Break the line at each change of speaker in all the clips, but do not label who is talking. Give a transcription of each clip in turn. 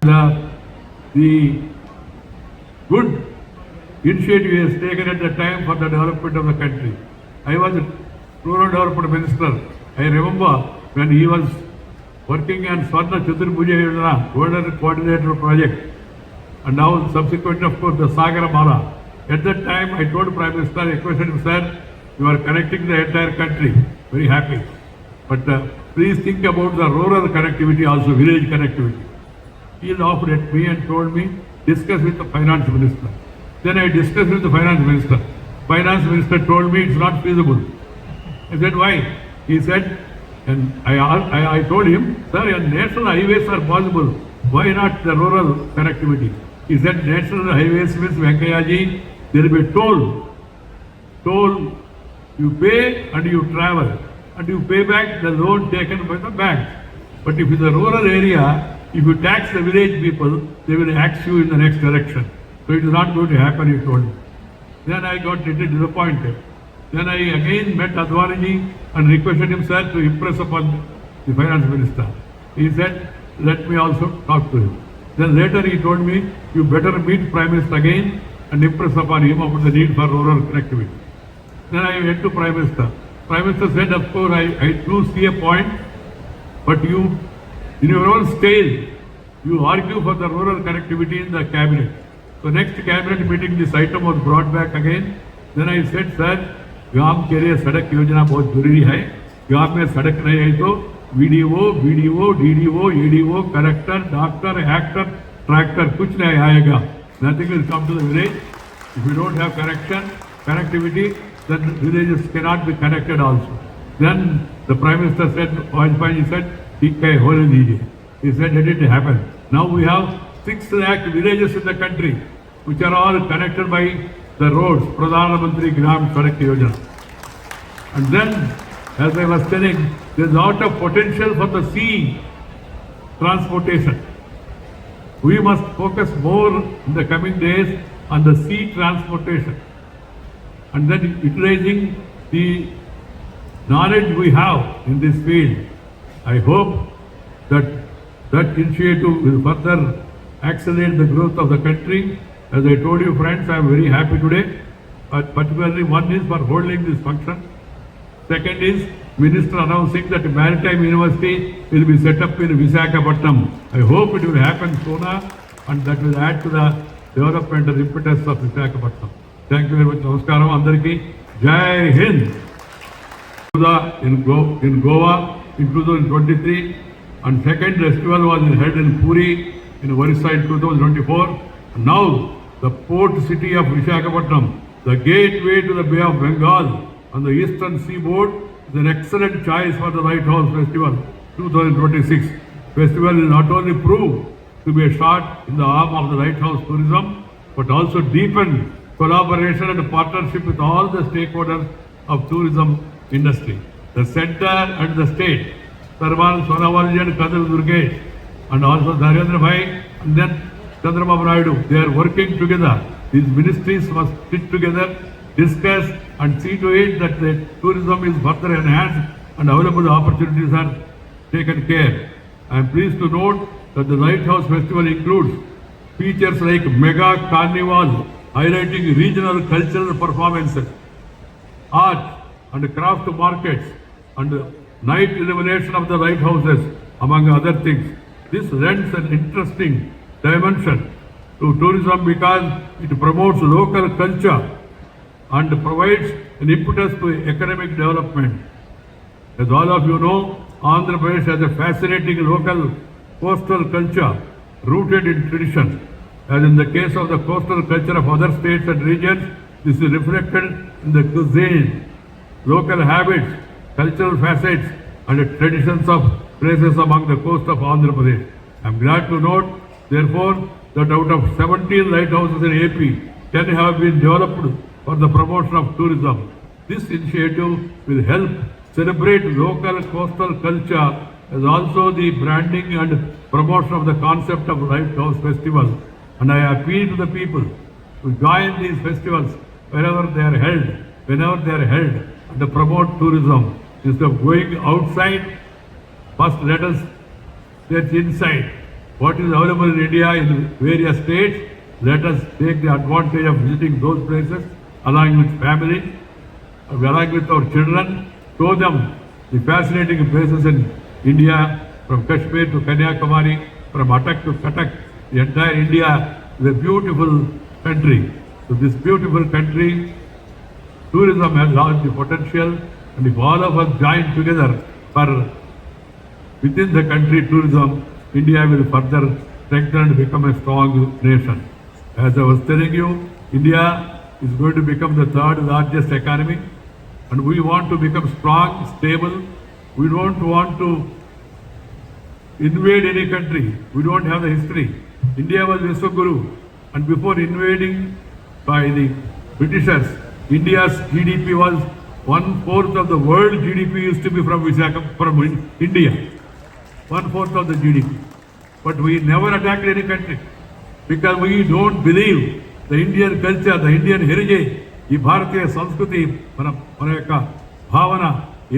the good initiative he has taken at the time for the development of the country. I was a rural development minister. I remember when he was working on Swarna Chaturbuja Yojana, Golden Coordinator project, and now subsequently, of course, the Sagara Mala. At that time, I told Prime Minister, I requested him, sir, you are connecting the entire country. Very happy. But please think about the rural connectivity also, village connectivity. He laughed at me and told me, discuss with the finance minister. Then I discussed with the finance minister. Finance minister told me it's not feasible. I said, why? He said, and I told him, sir, national highways are possible. Why not the rural connectivity? He said, national highways means Venkayaji, there will be toll. Toll, you pay and you travel. And you pay back the loan taken by the bank. But if in the rural area, if you tax the village people, they will axe you in the next election. So it is not going to happen, he told me. Then I got little disappointed. Then I again met Advaniji and requested him, sir, to impress upon the finance minister. He said, let me also talk to him. Then later he told me, you better meet Prime Minister again and impress upon him about the need for rural connectivity. Then I went to Prime Minister. Prime Minister said, of course, I do see a point, but you, in your own style, you argue for the rural connectivity in the cabinet. So next cabinet meeting, this item was brought back again. Then I said, sir, गांव के लिए सड़क योजना बहुत जरूरी है. गांव में सड़क नहीं है तो video, DDO, EDO, collector, doctor, actor, tractor कुछ नहीं आएगा. Nothing will come to the village. If you don't have connectivity, then villages cannot be connected also. Then the Prime Minister said, Vajpayee said, ठीक है, होने दीजिए. He said, let it happen. Now we have 6 lakh villages in the country, which are all connected by the roads, Pradhan Mantri Gram Sadak Yojana. And then, as I was telling, there is a lot of potential for the sea transportation. We must focus more in the coming days on the sea transportation. And then utilizing the knowledge we have in this field. I hope that initiative will further accelerate the growth of the country. As I told you, friends, I am very happy today. Particularly, one is for holding this function. Second is Minister announcing that Maritime University will be set up in Visakhapatnam. I hope it will happen sooner, and that will add to the development and impetus of Visakhapatnam. Thank you very much. Namaskaram Andariki. Jai Hind. In Goa in 2023, and second festival was held in Puri in Orissa in 2024. And now the port city of Visakhapatnam, the gateway to the Bay of Bengal on the eastern seaboard, is an excellent choice for the Lighthouse Festival 2026. Festival will not only prove to be a shot in the arm of the lighthouse tourism, but also deepen collaboration and partnership with all the stakeholders of tourism industry. The center and the state, Sarvan Sonawalji and Kadal Durgesh, and also Dharendra Bhai, and then Chandrababu Naidu, they are working together. These ministries must sit together, discuss and see to it that the tourism is further enhanced and available opportunities are taken care. I am pleased to note that the Lighthouse Festival includes features like Mega Carnival, highlighting regional cultural performances, art and craft markets, and night illumination of the lighthouses, among other things. This lends an interesting dimension to tourism because it promotes local culture and provides an impetus to economic development. As all of you know, Andhra Pradesh has a fascinating local coastal culture rooted in tradition. As in the case of the coastal culture of other states and regions, this is reflected in the cuisine, local habits, cultural facets, and the traditions of places along the coast of Andhra Pradesh. I am glad to note, therefore, that out of 17 lighthouses in AP, 10 have been developed for the promotion of tourism. This initiative will help celebrate local coastal culture as also the branding and promotion of the concept of Lighthouse Festival. And I appeal to the people to join these festivals wherever they are held, and to promote tourism. Instead of going outside, first let us search inside. what is available in India in various states. Let us take the advantage of visiting those places along with family, along with our children. Show them the fascinating places in India, from Kashmir to Kanyakumari, from Attak to Katak. The entire India is a beautiful country. So this beautiful country, tourism has large potential, and if all of us join together for within the country tourism, India will further strengthen and become a strong nation. As I was telling you, India is going to become the third largest economy, and we want to become strong, stable. We don't want to invade any country. We don't have the history. India was Vishwaguru, and before invading by the Britishers, India's GDP was 1/4 of the world GDP used to be from India. 1/4 of the GDP. But we never attacked any country because we don't believe the Indian culture, the Indian heritage, ఈ భారతీయ సంస్కృతి మన యొక్క భావన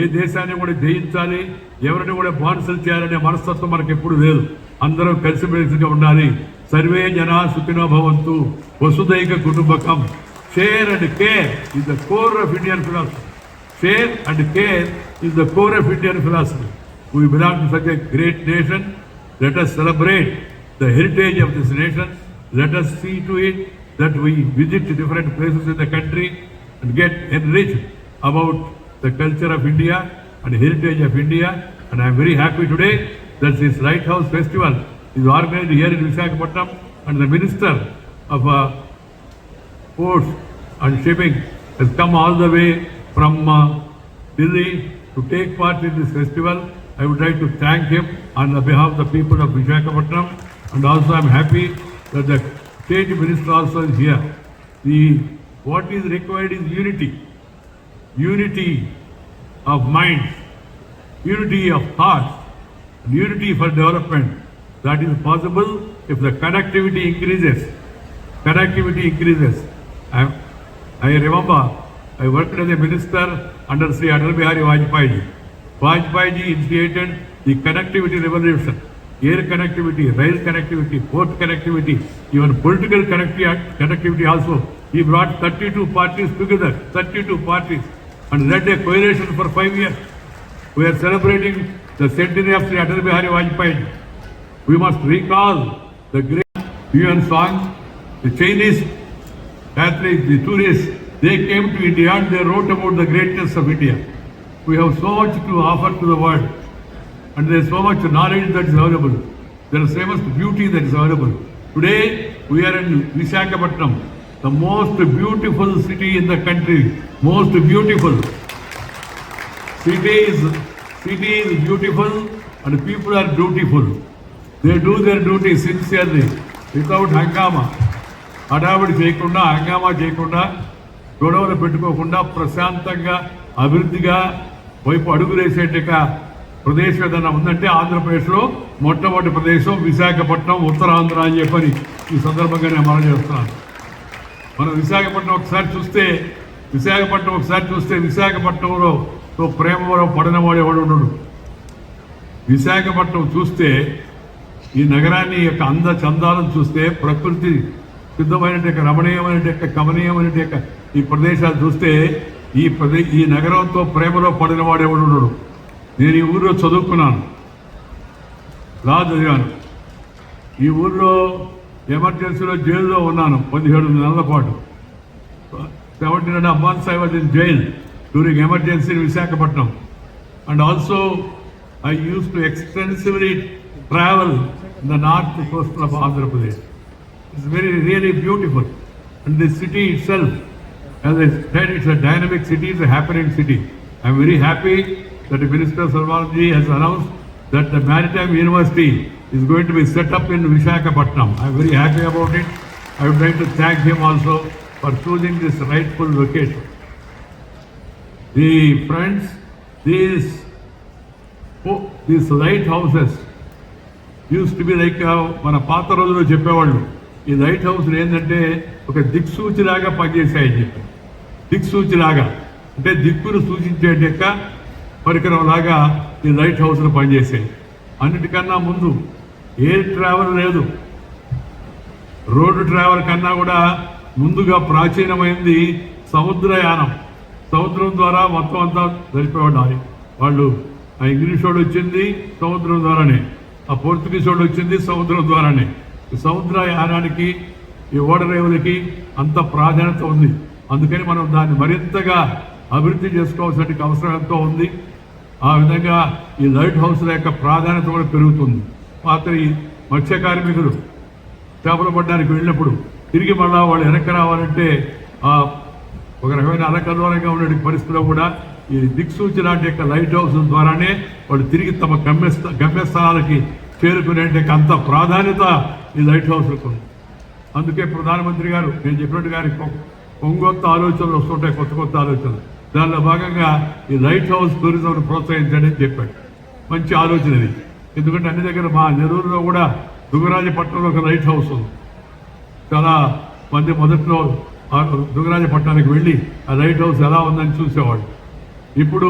ఏ దేశాన్ని కూడా జయించాలి, ఎవరిని కూడా బానిసలు చేయాలనే మనస్తత్వం మనకు ఎప్పుడు లేదు. అందరం కలిసిమెలిసిగా ఉండాలి. సర్వే జనా సుఖినో భవంతు, వసుదైక కుటుంబకం. Share and care is the core of Indian philosophy. Share and care is the core of Indian philosophy. We belong to such a great nation. Let us celebrate the heritage of this nation. Let us see to it that we visit different places in the country and get enriched about the culture of India and heritage of India. And I am very happy today that this Lighthouse Festival is organized here in Visakhapatnam, and the Minister of Ports and Shipping has come all the way from Delhi to take part in this festival. I would like to thank him on behalf of the people of Visakhapatnam, and also I am happy that the State Minister also is here. What is required is unity. Unity of minds, unity of thoughts, and unity for development. That is possible if the connectivity increases. Connectivity increases. I remember I worked as a minister under Sri Atal Bihari Vajpayee. Vajpayee initiated the connectivity revolution. Air connectivity, rail connectivity, port connectivity, even political connectivity also. He brought 32 parties together, 32 parties, and led a coalition for 5 years. We are celebrating the centenary of Sri Atal Bihari Vajpayee. We must recall the great UN song. The Chinese Catholics, the tourists, they came to India and they wrote about the greatness of India. We have so much to offer to the world, and there is so much knowledge that is available. There is so much beauty that is available. Today we are in Visakhapatnam, the most beautiful city in the country. Most beautiful city is beautiful, and people are dutiful. They do their duty sincerely without hangama. హడావిడి చేయకుండా, హంగామా చేయకుండా, గొడవలు పెట్టుకోకుండా ప్రశాంతంగా అభివృద్ధిగా వైపు అడుగులేసేట ప్రదేశం ఏదైనా ఉందంటే ఆంధ్రప్రదేశ్లో మొట్టమొదటి ప్రదేశం విశాఖపట్నం, ఉత్తరాంధ్ర అని చెప్పని ఈ సందర్భంగా నేను మనం చేస్తున్నాను. మనం విశాఖపట్నం ఒకసారి చూస్తే విశాఖపట్నంలో ప్రేమలో పడినవాడేవాడు ఉండడు. విశాఖపట్నం చూస్తే ఈ నగరాన్ని యొక్క అంద చందాలను చూస్తే, ప్రకృతి సిద్ధమైన రమణీయమైన కమనీయమైన ఈ ప్రదేశాలు చూస్తే ఈ నగరంతో ప్రేమలో పడిన వాడేవాడు ఉండడు. నేను ఈ ఊరిలో చదువుకున్నాను, లా చదివాను. ఈ ఊరిలో ఎమర్జెన్సీలో జైల్లో ఉన్నాను 17 నెలల పాటు. 17.5 months I was in jail during emergency in Visakhapatnam. And also I used to extensively travel in the north coast of Andhra Pradesh. It's really beautiful. And the city itself, as I said, it's a dynamic city, it's a happening city. I'm very happy that the Minister Sarvaji has announced that the Maritime University is going to be set up in Visakhapatnam. I'm very happy about it. I would like to thank him also for choosing this rightful location. The friends, these lighthouses used to be like మన పాత రోజుల్లో చెప్పేవాళ్ళు, ఈ light హౌస్లు ఏంటంటే ఒక దిక్సూచిలాగా పనిచేసాయని చెప్పి. దిక్సూచిలాగా అంటే దిక్కును సూచించే పరికరం లాగా ఈ లైట్ హౌస్లు పనిచేసాయి. అన్నిటికన్నా ముందు ఎయిర్ ట్రావెల్ లేదు. రోడ్డు ట్రావెల్ కన్నా కూడా ముందుగా ప్రాచీనమైంది సముద్రయానం. సముద్రం ద్వారా మొత్తం అంతా జరిపేవాడు. వాళ్ళు ఆ ఇంగ్లీష్ వాడు వచ్చింది సముద్రం ద్వారానే, ఆ పోర్చుగీస్ వాడు వచ్చింది సముద్రం ద్వారానే. సముద్రయానానికి ఈ ఓడరేవులకి అంత ప్రాధాన్యత ఉంది. అందుకని మనం దాన్ని మరింతగా అభివృద్ధి చేసుకోవాల్సిన అవసరం ఎంతో ఉంది. ఆ విధంగా ఈ లైట్ హౌస్ల యొక్క ప్రాధాన్యత కూడా పెరుగుతుంది. మాత్రం ఈ మత్స్య కార్మికులు చేపలు పట్టడానికి వెళ్ళినప్పుడు తిరిగి మళ్ళా వాళ్ళు వెనక్కి రావాలంటే ఒక రకమైన అలకల్లోలంగా ఉండే పరిస్థితిలో కూడా ఈ దిక్సూచి లాంటి యొక్క లైట్ హౌస్ ద్వారానే వాళ్ళు తిరిగి తమ గమ్యస్థానాలకి చేరుకునే అంత ప్రాధాన్యత ఈ లైట్ హౌస్లకు ఉంది. అందుకే ప్రధానమంత్రి గారు నేను చెప్పినట్టు గారి కొంగొత్త ఆలోచనలు వస్తుంటాయి, కొత్త కొత్త ఆలోచనలు. దానిలో భాగంగా ఈ లైట్ హౌస్ టూరిజంను ప్రోత్సహించండి అని చెప్పాడు. మంచి ఆలోచన ఇది. ఎందుకంటే అన్ని దగ్గర మా నెల్లూరులో కూడా దుగరాజపట్నంలో ఒక లైట్ హౌస్ ఉంది. చాలా మంది మొదట్లో దుగరాజపట్నానికి వెళ్ళి ఆ లైట్ హౌస్ ఎలా ఉందని చూసేవాళ్ళు. ఇప్పుడు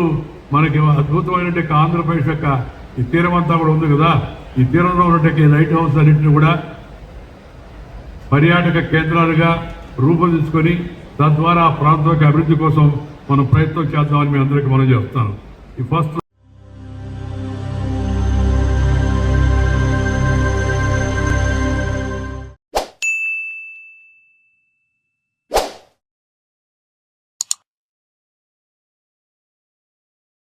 మనకి అద్భుతమైనటువంటి ఆంధ్రప్రదేశ్ యొక్క ఈ తీరం అంతా కూడా ఉంది కదా, ఈ తీరంలో ఉన్నటువంటి లైట్ హౌస్ అన్నింటినీ కూడా పర్యాటక కేంద్రాలుగా రూపొందించుకొని తద్వారా ఆ ప్రాంతం యొక్క అభివృద్ధి కోసం మనం ప్రయత్నం చేద్దామని మీ అందరికీ మనం చెప్తాను. ఈ ఫస్ట్